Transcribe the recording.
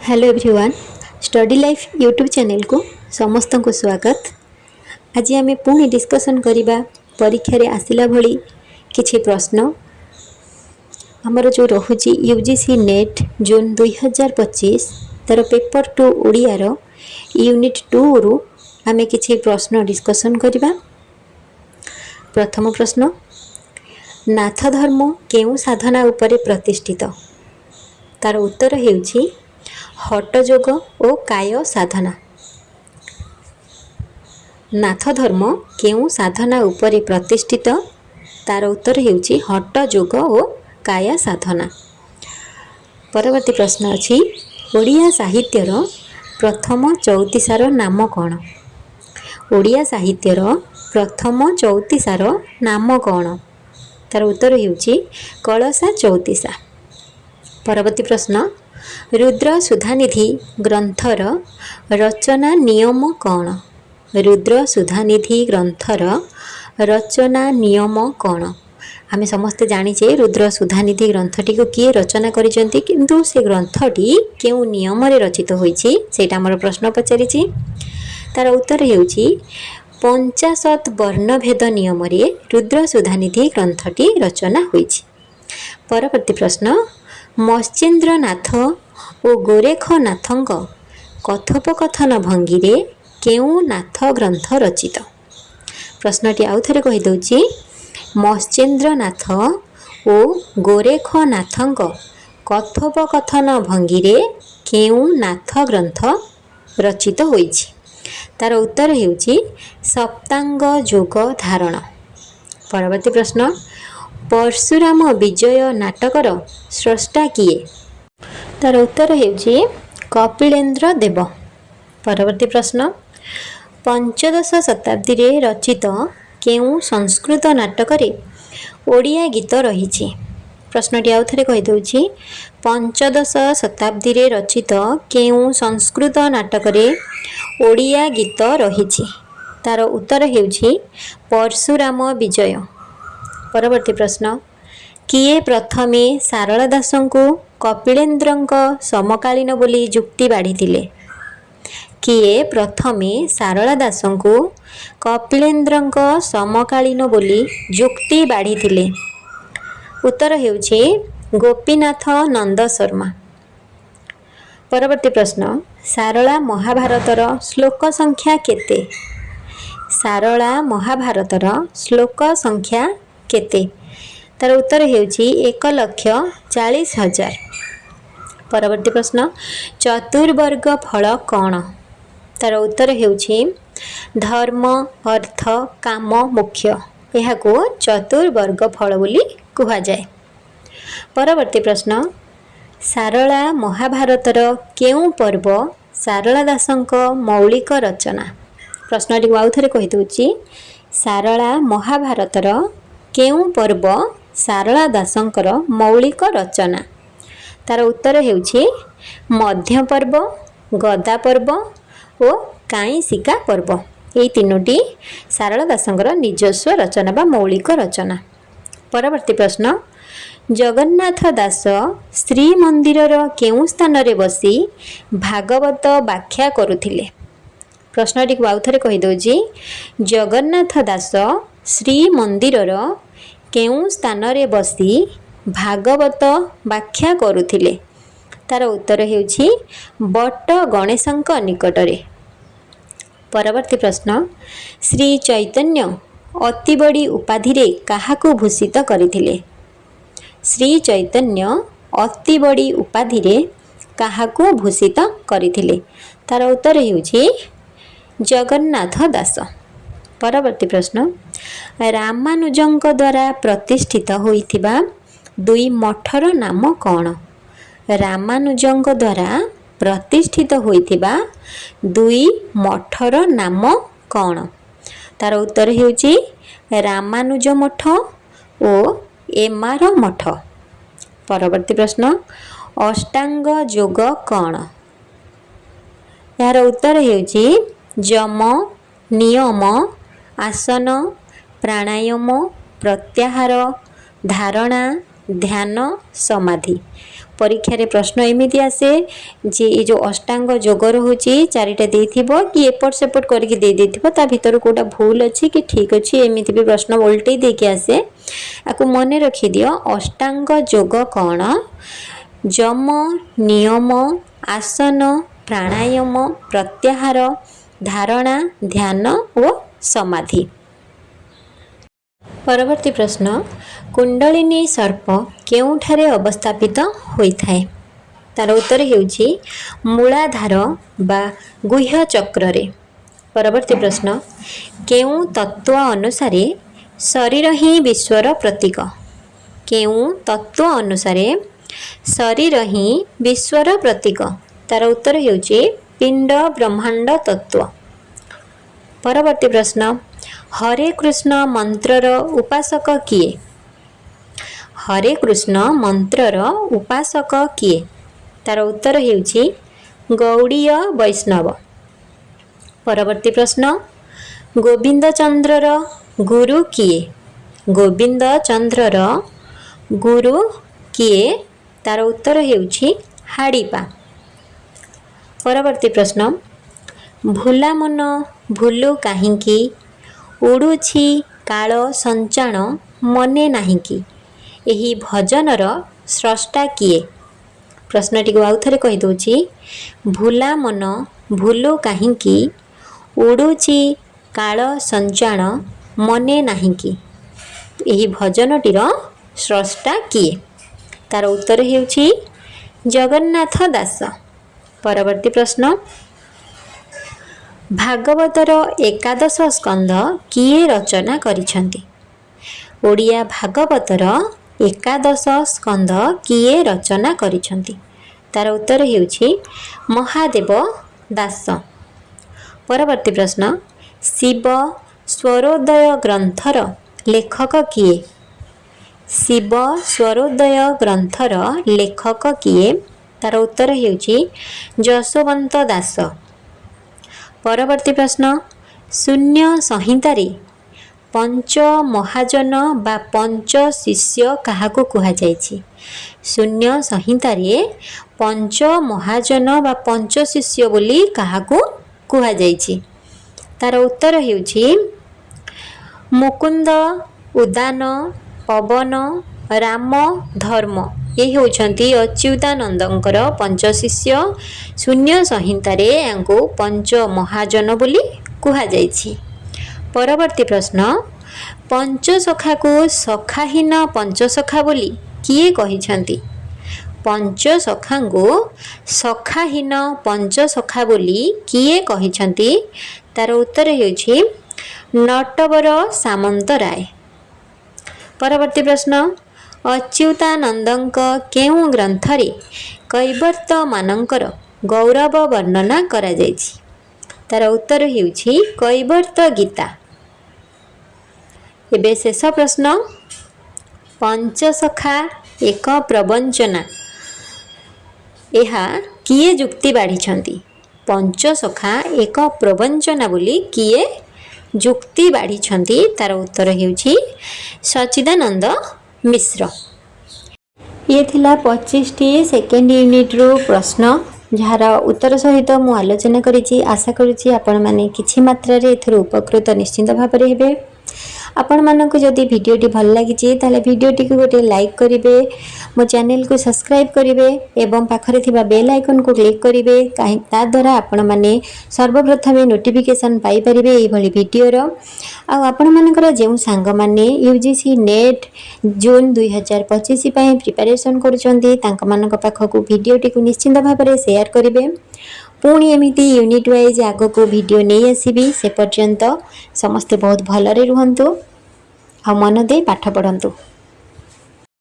Hello everyone, study life YouTube channel को समस्त को स्वागत। आज आम पुणी डिस्कसन करवा परीक्षा रे आसिला भली किछि प्रश्न आमर जो रहुची यूजीसी नेट जून 2025 तार पेपर 2 ओडियार यूनिट 2 रु आम किछि प्रश्न डिस्कसन करवा। प्रथम प्रश्न, नाथ धर्म केउ साधना उपरे प्रतिष्ठित? तार उत्तर हेउछि हठयोग और काय साधना। नाथ धर्म केउ साधना उपरे प्रतिष्ठित? तार उत्तर हेउछि हठयोग और काय साधना। परवर्ती प्रश्न अछि, ओडिया साहित्यर प्रथम चौतीसार नाम कौन? ओडिया साहित्यर प्रथम चौतीसार नाम कौन? तार उत्तर हेउछि कलशा चौतीसा। परवर्ती प्रश्न, रुद्र सुधानिधि ग्रंथर रचना नियम कौन? रुद्र सुधानिधि ग्रंथर रचना नियम कौन? आमे समस्ते जानिचे रुद्र सुधानिधि ग्रंथटी को किए रचना करिसेंती, किंतु से ग्रंथटी केउ नियम रे रचित होईछि सेटा हमर प्रश्न पचारिछि। तार उत्तर हेउछि 50 वर्णभेद नियम रे रुद्र सुधानिधि ग्रंथटी रचना होईछि। परवर्ती प्रश्न, मत्स्येन्द्रनाथ और गोरेखनाथଙ୍କ कथोपकथन भंगी रे केउ नाथ ग्रंथ रचित? प्रश्नटी आउ थरे कहि दउछि, मत्स्येन्द्रनाथ और गोरेखनाथଙ୍କ कथोपकथन भंगी रे केउ नाथ ग्रंथ रचित होईछि? तार उत्तर हेउछि सप्तांग योग धारण। परवर्ती प्रश्न, परशुराम विजय नाटकर स्रष्टा किए? तार उत्तर हेउछि कपिलेन्द्र देव। परवर्ती प्रश्न, पंचदश शताब्दी रे रचित केउ संस्कृत नाटक रे ओडिया गीत रहिछि? प्रश्नटी आउ थरे कहि दउछि, पंचदश शताब्दी रे रचित केउ संस्कृत नाटक रे ओडिया गीत रहिछि? तार उत्तर हेउछि परशुराम विजय। परवर्ती प्रश्न, किए प्रथमे सारला दासଙ୍କୁ कपिलेन्द्रଙ୍କ समकालीन बोली जुक्ति बाढ़ीथिले? किए प्रथमे सारला दासଙ୍କୁ कपिलेन्द्रଙ୍କ समकालीन बोली जुक्ति बाढ़ीथिले? उत्तर हेउछि गोपीनाथ नंद शर्मा। परवर्ती प्रश्न, सारला महाभारतर श्लोक संख्या केते? सारला महाभारतर श्लोक संख्या केते? तार उत्तर हेउछि 1,40,000। परवर्ती प्रश्न, चतुर्वर्ग फल कौन? तार उत्तर हेउछि धर्म अर्थ काम मोक्ष। एहाको चतुर्वर्ग फल बोली कुहा जाए। परवर्ती प्रश्न, सारला महाभारतर केउ पर्व सारला दासଙ୍କ मौलिक रचना? प्रश्नटी आउ थरे कहि दउछि, सारला महाभारतर केउ पर्व सारला दासଙ୍କର मौलिक रचना? तार उत्तर हेउछि मध्य पर्व, गदा पर्व और काईशिका पर्व। एई तीनोटी सारला दासଙ୍କର निजस्व रचना बा मौलिक रचना। परवर्ती प्रश्न, जगन्नाथ दास श्रीमंदिरर केउ स्थान रे बसी भागवत व्याख्या करुथिले? प्रश्नटी को आउ थरे कहि दउछि, जगन्नाथ दास श्रीमंदिरर केउ स्थान रे बसी भागवत व्याख्या करुथिले? तार उत्तर हेउछि बट गणेशଙ୍କ निकटरे। परवर्ती प्रश्न, श्री चैतन्य अति बड़ी उपाधि रे काहाकू भूषित करिथिले? श्री चैतन्य अति बड़ी उपाधि रे काहाकू भूषित करिथिले? तार उत्तर हेउछि जगन्नाथ दास। परवर्ती प्रश्न, रामानुजଙ୍କ द्वारा प्रतिष्ठित होइथिबा दुई मठर नाम कौन? रामानुजଙ୍କ द्वारा प्रतिष्ठित होइथिबा दुई मठर नाम कौन? तार उत्तर हेउछि रामानुज मठ और एमार मठ। परवर्ती प्रश्न, अष्टांग योग कौन? यार उत्तर हेउछि यम नियम आसन प्राणायाम प्रत्याहार धारणा ध्यान समाधि। परीक्षा रे प्रश्न एमिति आसे जे ये जो अष्टांग जोग रोचे चारिटा देथिबो कि एपट सेपट करके दे देथिबो ता भीतर कोटा भूल अछि कि ठीक अछि एमिति भी प्रश्न उल्टे दे के आसे आकु मने रखि दियो अष्टांग जोग कोन जम नियम आसन प्राणायाम प्रत्याहार धारणा ध्यान और समाधि। परवर्ती प्रश्न कुंडलिनी सर्प केउठारे अवस्थापित होइथाय तार उत्तर हेउछि मूलाधार बा गुह्य चक्र रे। परवर्ती प्रश्न केउ तत्व अनुसार शरीर ही विश्वर प्रतीक केउ तत्व अनुसार शरीर ही विश्वर प्रतीक तार उत्तर हेउछि पिंड ब्रह्मांड तत्व। परवर्ती प्रश्न हरे कृष्ण मंत्रर उपासक किए हरे कृष्ण मंत्रर उपासक किए तार उत्तर हेउछि गौड़ीय वैष्णव। परवर्ती प्रश्न गोविंद चंद्रर गुरु किए गोविंद चंद्रर गुरु किए तार उत्तर हेउछि हाड़ीपा। परवर्ती प्रश्न भूला मन भूलु काहींकी उड़ुछि काल संचाण मने नाहींकी एही भजनर स्रष्टा किए प्रश्नटी को आउ थरे कहि दउछि भूला मन भूलु काहींकी उड़ुछि काल संचाण मने नाहींकी एही भजनटीर स्रष्टा किए तार उत्तर हेउछि जगन्नाथ दास। परवर्ती प्रश्न भागवतर एकादश स्कंध किए रचना करिछंती ओडिया भागवतर एकादश स्कंध किए रचना करिछंती तार उत्तर हेउछि महादेव दास। परवर्ती प्रश्न शिव स्वरोदय ग्रंथर लेखक किए शिव स्वरोदय ग्रंथर लेखक किए तार उत्तर हेउछि जशवंत दास। परवर्ती प्रश्न शून्य संहितारे पंच महाजन बा पंच शिष्य काहाकु कुहा जायछि शून्य संहितारे पंच महाजन बा पंच शिष्य बोली काहाकु कुहा जायछि तार उत्तर हेउछि मुकुंद उदान पवन राम धर्म ये होउछंती अच्युतानंदंकर पंच शिष्य शून्य संहितारे यांको पंच महाजन बोली कुहा जायछि। परवर्ती प्रश्न पंचसखा को सखाहीन पंचसखा बोली किए कहिछंती पंचसखा को सखाहीन पंचसखा बोली किए कहिछंती तार उत्तर हेउछि नटवर सामंत राय। परवर्ती प्रश्न अच्युतानंदंक केउ ग्रंथरे कैवर्त मानंकर गौरव वर्णना करा जायछि तार उत्तर हेउछि कैवर्त गीता। एबे शेष प्रश्न पंचसखा एक प्रवंचना एहा किए जुक्ति बाढ़िछंती पंचसखा एक प्रवंचना बोली किए जुक्ति बाढ़िछंती तार उत्तर हेउछि सच्चिदानंद मिश्र। ये थिला 25 टी सेकेंड यूनिट रो प्रश्न जार उत्तर सहित मु आलोचना करिछि आशा करिछि आपण माने किछि मात्रा रे एथर उपकृत निश्चित भाव रे हेबे। आपण मानक जदि वीडियोटी भल लागिछि ताले वीडियोटी को गोटे लाइक करिवे मो चैनल को सब्सक्राइब करिवे एवं पाखरे थिबा बेल आइकन को क्लिक करिवे काहे ता द्वारा आपण माने सर्वप्रथमे नोटिफिकेशन पाई परिबे एई भली वीडियो रो आ आपण मानकर जेउ सांग माने यूजीसी नेट जून 2025 पई प्रिपरेशन करूछंती तांक मानक पाखकू वीडियोटी को निश्चित भाव रे शेयर करिवे। पुणी एमिति यूनिट वाइज आगो को वीडियो नहीं आसीबी से पर्यंत समस्ते बहुत भलरे रुहंतु आ मन दे पाठ पढ़ंतु।